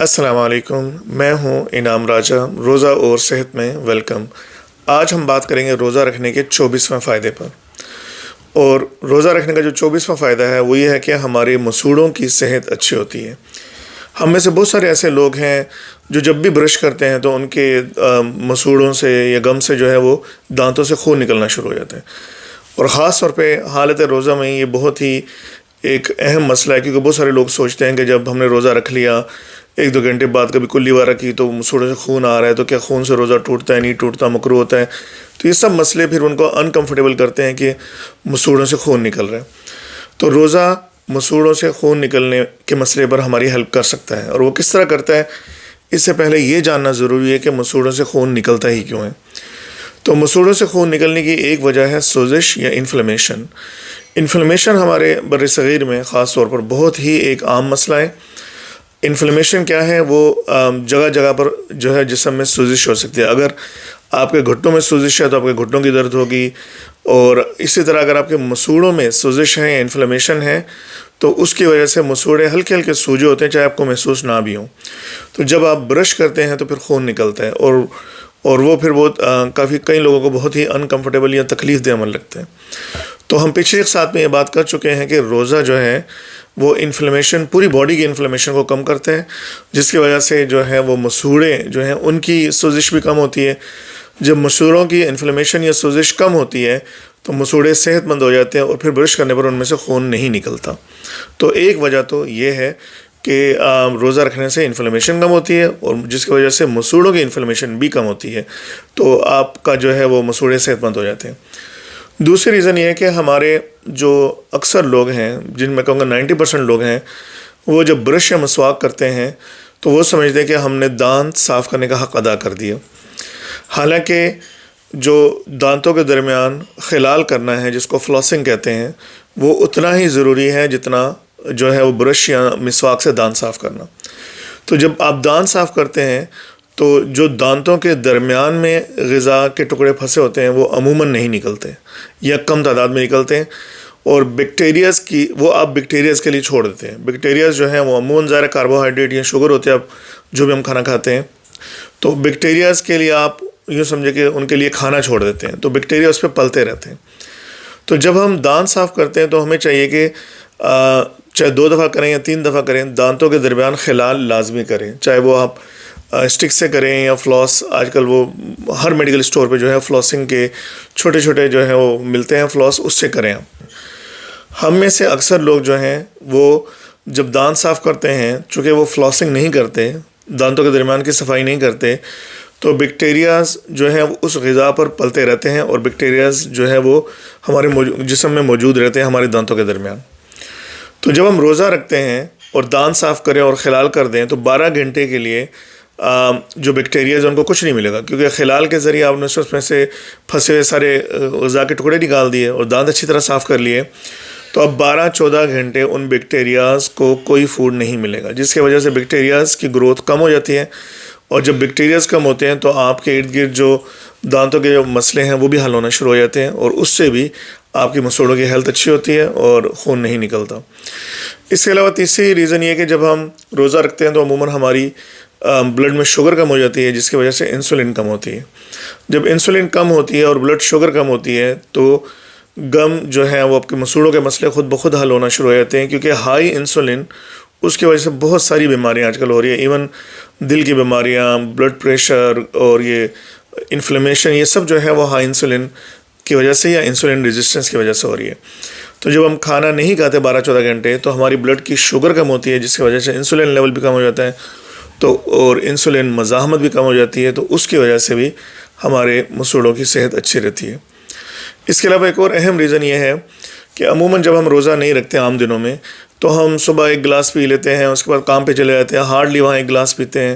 السلام علیکم، میں ہوں انعام راجہ، روزہ اور صحت میں ویلکم۔ آج ہم بات کریں گے روزہ رکھنے کے 24واں فائدے پر۔ اور روزہ رکھنے کا جو 24واں فائدہ ہے وہ یہ ہے کہ ہمارے مسوڑوں کی صحت اچھی ہوتی ہے۔ ہم میں سے بہت سارے ایسے لوگ ہیں جو جب بھی برش کرتے ہیں تو ان کے مسوڑوں سے یا گم سے جو ہے وہ دانتوں سے خون نکلنا شروع ہو جاتا ہے، اور خاص طور پہ حالت روزہ میں یہ بہت ہی ایک اہم مسئلہ ہے، کیونکہ بہت سارے لوگ سوچتے ہیں کہ جب ہم نے روزہ رکھ لیا 1-2 گھنٹے بعد کبھی کلی وارہ کی تو مسوڑوں سے خون آ رہا ہے، تو کیا خون سے روزہ ٹوٹتا ہے نہیں ٹوٹتا، مکروہ ہوتا ہے؟ تو یہ سب مسئلے پھر ان کو انکمفرٹیبل کرتے ہیں کہ مسوڑوں سے خون نکل رہا ہے۔ تو روزہ مسوڑوں سے خون نکلنے کے مسئلے پر ہماری ہیلپ کر سکتا ہے، اور وہ کس طرح کرتا ہے اس سے پہلے یہ جاننا ضروری ہے کہ مسوڑوں سے خون نکلتا ہی کیوں ہے۔ تو مسوڑوں سے خون نکلنے کی ایک وجہ ہے سوزش یا انفلیمیشن۔ انفلیمیشن ہمارے بر صغیر میں خاص طور پر بہت ہی ایک عام مسئلہ ہے۔ انفلیمیشن کیا ہے؟ وہ جگہ جگہ پر جو ہے جسم میں سوزش ہو سکتی ہے۔ اگر آپ کے گھٹنوں میں سوزش ہے تو آپ کے گھٹنوں کی درد ہوگی، اور اسی طرح اگر آپ کے مسوڑوں میں سوزش ہے یا انفلیمیشن ہے تو اس کی وجہ سے مسوڑے ہلکے ہلکے سوجے ہوتے ہیں، چاہے آپ کو محسوس نہ بھی ہوں۔ تو جب آپ برش کرتے ہیں تو پھر خون نکلتا ہے، اور وہ پھر بہت کئی لوگوں کو بہت ہی انکمفرٹیبل یا تکلیف دہ عمل لگتا ہے۔ تو ہم پچھلے ایک ساتھ میں یہ بات کر چکے ہیں کہ روزہ جو ہے وہ انفلیمیشن، پوری باڈی کی انفلیمیشن کو کم کرتا ہے، جس کی وجہ سے جو ہے وہ مسوڑے جو ہیں ان کی سوزش بھی کم ہوتی ہے۔ جب مسوڑوں کی انفلیمیشن یا سوزش کم ہوتی ہے تو مسوڑے صحت مند ہو جاتے ہیں، اور پھر برش کرنے پر ان میں سے خون نہیں نکلتا۔ تو ایک وجہ تو یہ ہے کہ روزہ رکھنے سے انفلیمیشن کم ہوتی ہے، اور جس کی وجہ سے مسوڑوں کی انفلیمیشن بھی کم ہوتی ہے، تو آپ کا جو ہے وہ مسوڑے صحت مند ہو جاتے ہیں۔ دوسری ریزن یہ ہے کہ ہمارے جو اکثر لوگ ہیں، جن میں کہوں گا 90% لوگ ہیں، وہ جب برش یا مسواک کرتے ہیں تو وہ سمجھتے ہیں کہ ہم نے دانت صاف کرنے کا حق ادا کر دیا، حالانکہ جو دانتوں کے درمیان خلال کرنا ہے، جس کو فلاسنگ کہتے ہیں، وہ اتنا ہی ضروری ہے جتنا جو ہے وہ برش یا مسواک سے دانت صاف کرنا۔ تو جب آپ دانت صاف کرتے ہیں تو جو دانتوں کے درمیان میں غذا کے ٹکڑے پھنسے ہوتے ہیں وہ عموماً نہیں نکلتے یا کم تعداد میں نکلتے ہیں، اور بیکٹیریاز کی وہ آپ بیکٹیریاز کے لیے چھوڑ دیتے ہیں۔ بیکٹیریاز جو ہیں وہ عموماً ظاہر کاربوہائیڈریٹ یا شوگر ہوتے ہیں، اب جو بھی ہم کھانا کھاتے ہیں، تو بیکٹیریاز کے لیے آپ یوں سمجھے کہ ان کے لیے کھانا چھوڑ دیتے ہیں، تو بیکٹیریا اس پہ پلتے رہتے ہیں۔ تو جب ہم دانت صاف کرتے ہیں تو ہمیں چاہیے کہ چاہے 2 دفعہ کریں یا 3 دفعہ کریں، دانتوں کے درمیان خلال لازمی کریں، چاہے وہ آپ اسٹک سے کریں یا فلاس، آج کل وہ ہر میڈیکل اسٹور پہ جو ہے فلاسنگ کے چھوٹے چھوٹے جو ہیں وہ ملتے ہیں فلاس، اس سے کریں آپ۔ ہم میں سے اکثر لوگ جو ہیں وہ جب دانت صاف کرتے ہیں، چونکہ وہ فلاسنگ نہیں کرتے، دانتوں کے درمیان کی صفائی نہیں کرتے، تو بیکٹیریاز جو ہیں وہ اس غذا پر پلتے رہتے ہیں، اور بیکٹیریاز جو ہے وہ ہمارے جسم میں موجود رہتے ہیں ہمارے دانتوں کے درمیان۔ تو جب ہم روزہ رکھتے ہیں اور دانت صاف کریں اور خلال کر دیں تو 12 گھنٹے کے لیے جو بیکٹیریاز ان کو کچھ نہیں ملے گا، کیونکہ خلال کے ذریعے آپ نے اس میں سے پھنسے ہوئے سارے غذا کے ٹکڑے نکال دیے اور دانت اچھی طرح صاف کر لیے، تو اب 12-14 گھنٹے ان بیکٹیریاز کو کوئی فوڈ نہیں ملے گا، جس کی وجہ سے بیکٹیریاز کی گروتھ کم ہو جاتی ہے، اور جب بیکٹیریاز کم ہوتے ہیں تو آپ کے ارد گرد جو دانتوں کے جو مسئلے ہیں وہ بھی حل ہونا شروع ہو جاتے ہیں، اور اس سے بھی آپ کی مسوڑوں کی ہیلتھ اچھی ہوتی ہے اور خون نہیں نکلتا۔ اس کے علاوہ تیسری ریزن یہ ہے کہ جب ہم روزہ رکھتے ہیں تو عموماً ہماری بلڈ میں شوگر کم ہو جاتی ہے، جس کی وجہ سے انسولین کم ہوتی ہے۔ جب انسولین کم ہوتی ہے اور بلڈ شوگر کم ہوتی ہے تو گم جو ہے وہ آپ کے مسوڑوں کے مسئلے خود بخود حل ہونا شروع ہو جاتے ہیں، کیونکہ ہائی انسولین اس کی وجہ سے بہت ساری بیماریاں آج کل ہو رہی ہیں، ایون دل کی بیماریاں، بلڈ پریشر اور یہ انفلیمیشن، یہ سب جو ہے وہ ہائی انسولین کی وجہ سے یا انسولین ریزسٹنس کی وجہ سے ہو رہی ہے۔ تو جب ہم کھانا نہیں کھاتے 12-14 گھنٹے تو ہماری بلڈ کی شوگر کم ہوتی ہے، جس کی وجہ سے انسولین لیول بھی کم ہو جاتا ہے، تو اور انسولین مزاحمت بھی کم ہو جاتی ہے، تو اس کی وجہ سے بھی ہمارے مسوڑوں کی صحت اچھی رہتی ہے۔ اس کے علاوہ ایک اور اہم ریزن یہ ہے کہ عموماً جب ہم روزہ نہیں رکھتے عام دنوں میں تو ہم صبح 1 گلاس پی لیتے ہیں، اس کے بعد کام پہ چلے جاتے ہیں، ہارڈلی وہاں 1 گلاس پیتے ہیں،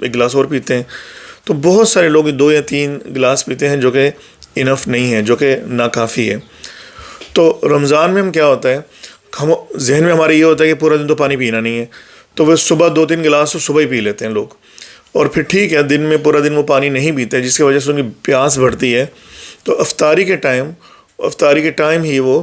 1 گلاس اور پیتے ہیں۔ تو بہت سارے لوگ 2 یا 3 گلاس پیتے ہیں، جو کہ انف نہیں ہے، جو کہ ناکافی ہے۔ تو رمضان میں ہم کیا ہوتا ہے، ہم ذہن میں ہمارے یہ ہوتا ہے کہ پورا دن تو پانی پینا نہیں ہے، تو وہ صبح 2-3 گلاس تو صبح ہی پی لیتے ہیں لوگ، اور پھر ٹھیک ہے دن میں پورا دن وہ پانی نہیں پیتے، جس کی وجہ سے ان کی پیاس بڑھتی ہے، تو افطاری کے ٹائم ہی وہ